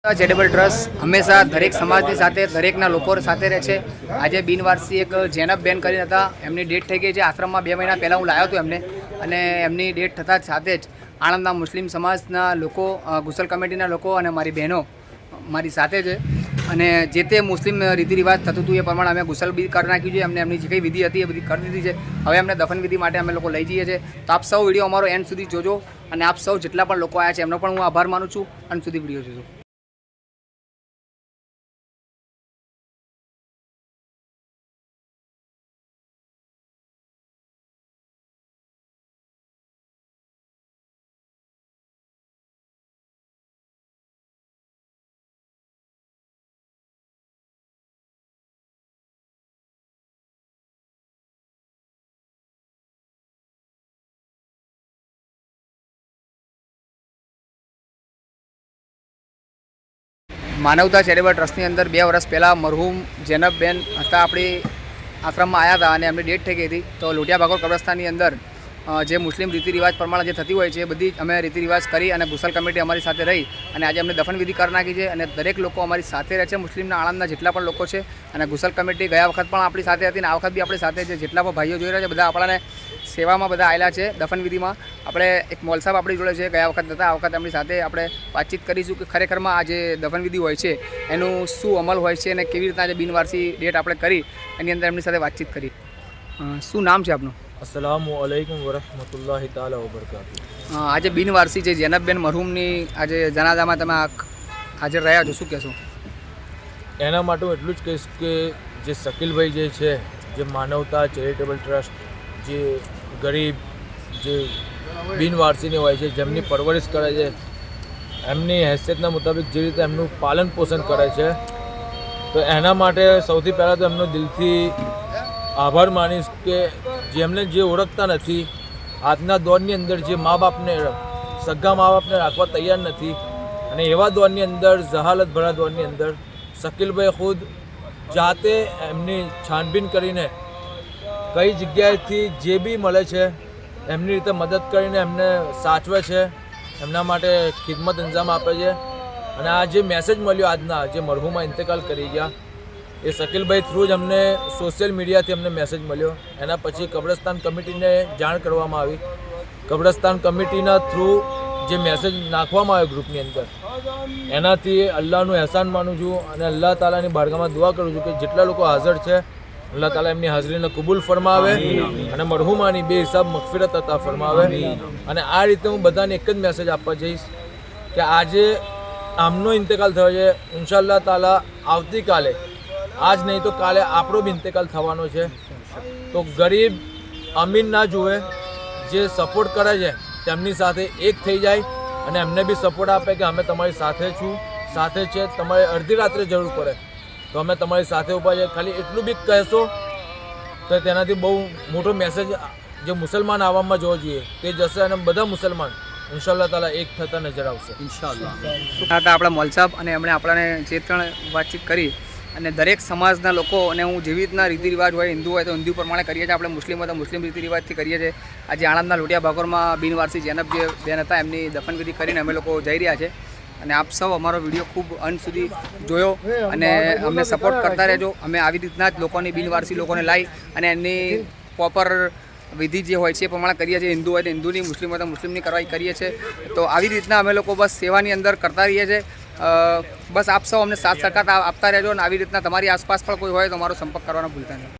Charitable trust હંમેશા દરેક સમાજની સાથે દરેકના લોકો સાથે રહે છે। આજે બિનવારસી એક જૈનબબેન કરીને હતા, એમની ડેથ થઈ ગઈ છે આશ્રમમાં 2 મહિના પહેલાં હું લાવ્યો હતો એમને, અને એમની ડેથ થતાં સાથે જ આણંદના મુસ્લિમ સમાજના લોકો, ગુસલ કમિટીના લોકો અને મારી બહેનો મારી સાથે છે। અને જે તે મુસ્લિમ રીતિ રિવાજ થતું હતું એ પ્રમાણે અમે ગુસલ બી કરી નાખ્યું છે, એમને એમની જે કંઈ વિધિ હતી એ બધી કરી દીધી છે। હવે અમને દફન વિધિ માટે અમે લોકો લઈ જઈએ છીએ। તો આપ સૌ વિડીયો અમારો એન્ડ સુધી જોજો, અને આપ સૌ જેટલા પણ લોકો આવ્યા છે એમનો પણ હું આભાર માનું છું। અંત સુધી વિડીયો જોજો। માનવતા ચેરિટેબલ ટ્રસ્ટની અંદર 2 વર્ષ પહેલાં મરહૂમ જૈનબબેન હતા, આપણી આશ્રમમાં આવ્યા હતા અને એમની ડેથ થઈ ગઈ હતી। તો લોટિયા ભાગોળ કબ્રસ્તાનની અંદર જે મુસ્લિમ રીતિ રિવાજ પ્રમાણે જે થતી હોય છે એ બધી અમે રીતિ રિવાજ કરી અને ગુસલ કમિટી અમારી સાથે રહી અને આજે અમને દફન વિધિ કરી નાખી છે। અને દરેક લોકો અમારી સાથે રહે છે, મુસ્લિમના આણંદના જેટલા પણ લોકો છે। અને ગુસલ કમિટી ગયા વખત પણ આપણી સાથે હતી અને આ વખત બી આપણી સાથે છે। જેટલા પણ ભાઈઓ જોઈ રહ્યા છે બધા આપણાને સેવામાં બધા આવેલા છે। દફન વિધિમાં આપણે એક મોલ સાહેબ આપણી જોડે છે, ગયા વખત હતા, આ વખત એમની સાથે આપણે વાતચીત કરીશું કે ખરેખરમાં આ જે દફન વિધિ હોય છે એનું શું અમલ હોય છે અને કેવી રીતના જે બિનવારસી ડેટ આપણે કરી એની અંદર એમની સાથે વાતચીત કરી। શું નામ છે આપનું? अस्सलामुअलैकुम वरहमतुल्लाहि ताला वबरकातुहू। આજે બિનવારસી જે જૈનબબેન મરહૂમની આજે જનાઝામાં તમે હાજર રહ્યા છો, શું કહેશો? એના માટે હું એટલું જ કહીશ કે જે શકીલભાઈ જે છે, જે માનવતા ચેરિટેબલ ટ્રસ્ટ જે ગરીબ જે બિનવારસીની હોય છે, જેમની પરવરિશ કરે છે, એમની હેસિયતના મુતાબિક જે રીતે એમનું પાલન પોષણ કરે છે, તો એના માટે સૌથી પહેલાં તો એમનો દિલથી આભાર માનીશ કે જેમને જે ઓળખતા નથી, આજના દોરની અંદર જે મા બાપને સગા મા બાપને રાખવા તૈયાર નથી, અને એવા દોરની અંદર જહાલત ભરા દોરની અંદર શકીલભાઈ ખુદ જાતે એમની છાનબીન કરીને કઈ જગ્યાએથી જે બી મળે છે એમની રીતે મદદ કરીને એમને સાચવે છે, એમના માટે ખિદમત અંજામ આપે છે। અને આ જે મેસેજ મળ્યો આજના જે મરહુમા ઇંતકાલ કરી ગયા એ શકીલભાઈ થ્રુ જ અમને સોશિયલ મીડિયાથી અમને મેસેજ મળ્યો। એના પછી કબ્રસ્તાન કમિટીને જાણ કરવામાં આવી, કબ્રસ્તાન કમિટીના થ્રુ જે મેસેજ નાખવામાં આવ્યો ગ્રુપની અંદર, એનાથી અલ્લાહનું એહસાન માનું છું અને અલ્લાહ તાલાની બારગામાં દુઆ કરું છું કે જેટલા લોકો હાજર છે અલ્લાહ તાલા એમની હાજરીને કબૂલ ફરમાવે અને મરહુમાની બેહિસાબ મગફિરત અતા ફરમાવે। અને આ રીતે હું બધાને એક જ મેસેજ આપવા જઈશ કે આજે આમનો ઇંતકાલ થયો છે, ઇન્શાઅલ્લાહ તાલા આવતીકાલે, આજ નહીં તો કાલે આપણો બી ઇંતકાલ થવાનો છે। તો ગરીબ અમીર ના જુએ, જે સપોર્ટ કરે છે તેમની સાથે એક થઈ જાય અને એમને બી સપોર્ટ આપે કે અમે તમારી સાથે સાથે છે, તમારે અડધી રાત્રે જરૂર પડે તો અમે તમારી સાથે ઊભા છે। ખાલી એટલું બી કહેશો તો તેનાથી બહુ મોટો મેસેજ જે મુસલમાન આવામમાં જોવો જોઈએ તે જશે અને બધા મુસલમાન ઇન્શાઅલ્લાહ તાલા એક થતા નજર આવશે ઇન્શાઅલ્લાહ। આપણા મોલ સાહેબ અને એમણે આપણાને જે 3 વાતચીત કરી અને દરેક સમાજના લોકો, અને હું જેવી રીતના રીતિ રિવાજ હોય, હિન્દુ હોય તો હિન્દુ પ્રમાણે કરીએ છીએ, આપણે મુસ્લિમ હોય તો મુસ્લિમ રીતિ રિવાજથી કરીએ છીએ। આજે આણંદના લોટિયા ભાગોળમાં બિનવારસી જૈનબ જે બેન હતા એમની દફન વિધિ કરીને અમે લોકો જઈ રહ્યા છે। અને આપ સૌ અમારો વિડીયો ખૂબ અંત સુધી જોયો અને અમને સપોર્ટ કરતા રહેજો। અમે આવી રીતના જ લોકોની બિનવારસી લોકોને લાવી અને એમની પ્રોપર વિધિ જે હોય છે એ પ્રમાણે કરીએ છીએ। હિન્દુ હોય તો હિન્દુની, મુસ્લિમ હોય તો મુસ્લિમની કરવાઈ કરીએ છીએ। તો આવી રીતના અમે લોકો બસ સેવાની અંદર કરતા રહીએ છીએ। બસ આપ સૌ અમને સાથ સહકાર આપતા રહેજો અને આવી રીતના તમારી આસપાસ પણ કોઈ હોય તો અમારો સંપર્ક કરવાનો ભૂલતા નહીં।